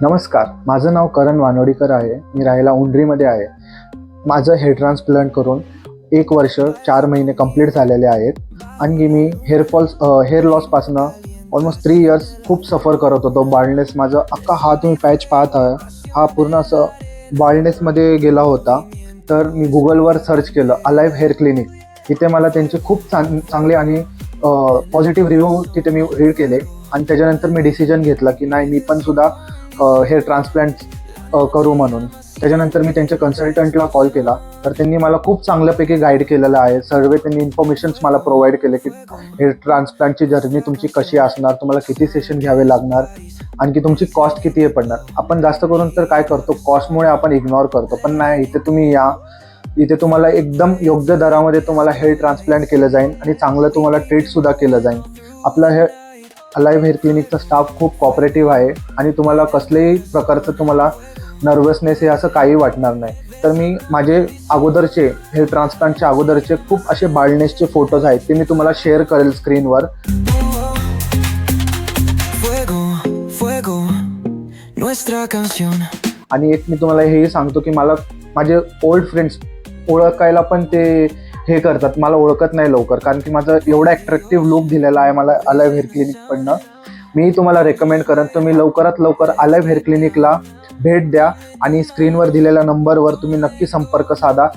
नमस्कार, माझं नाव करण वानोडीकर आहे. मी राहायला उंडरीमध्ये आहे. माझं हेअर ट्रान्सप्लांट करून 1 वर्ष 4 महिने कंप्लीट झालेले आहेत. आणि मी हेअर लॉसपासनं ऑलमोस्ट 3 इयर्स खूप सफर करत होतो. बाल्डनेस माझं अख्खा हा तुम्ही पॅच पाहत आहे, हा पूर्ण असं बाल्डनेसमध्ये गेला होता. तर मी गुगलवर सर्च केलं अलाइव्ह हेअर क्लिनिक. तिथे मला त्यांचे खूप चांगले आणि पॉझिटिव्ह रिव्ह्यू तिथे मी रीड केले. आणि त्याच्यानंतर मी डिसिजन घेतला की नाही, मी पण सुद्धा हेअर ट्रान्सप्लांट करू म्हणून. त्याच्यानंतर मी त्यांच्या कन्सल्टंटला कॉल केला, तर त्यांनी मला खूप चांगल्यापैकी गाईड केलेलं आहे. सर्व त्यांनी इन्फॉर्मेशन्स मला प्रोव्हाइड केले की हेअर ट्रान्सप्लांटची जर्नी तुमची कशी असणार, तुम्हाला किती सेशन घ्यावे लागणार, आणखी तुमची कॉस्ट किती पडणार. आपण जास्त करून तर काय करतो, कॉस्टमुळे आपण इग्नोर करतो. पण नाही, इथे तुम्ही या, इथे तुम्हाला एकदम योग्य दरामध्ये तुम्हाला हेअर ट्रान्सप्लांट केलं जाईल आणि चांगलं तुम्हाला ट्रीटसुद्धा केलं जाईल. आपलं हे अलाइव्ह हेअर क्लिनिकचा स्टाफ खूप कॉपरेटिव्ह आहे आणि तुम्हाला कसल्याही प्रकारचं तुम्हाला नर्वसनेस हे असं काही वाटणार नाही. तर मी माझे अगोदरचे हेअर ट्रान्सप्लांटच्या अगोदरचे खूप असे बाल्डनेसचे फोटोज आहेत, ते मी तुम्हाला शेअर करेल स्क्रीनवर. आणि एक मी तुम्हाला हेही सांगतो की मला माझे ओल्ड फ्रेंड्स ओळखायला पण ते हे करतात, मला ओळखत नाही लवकर, कारण की माझं एवढा अट्रॅक्टिव्ह लुक दिलेला आहे मला अलाइव्ह हेअर क्लिनिककडनं. मी तुम्हाला रेकमेंड करेन, तुम्ही लवकरात लवकर अलाइव्ह हेअर क्लिनिकला भेट द्या आणि स्क्रीनवर दिलेल्या नंबरवर तुम्ही नक्की संपर्क साधा.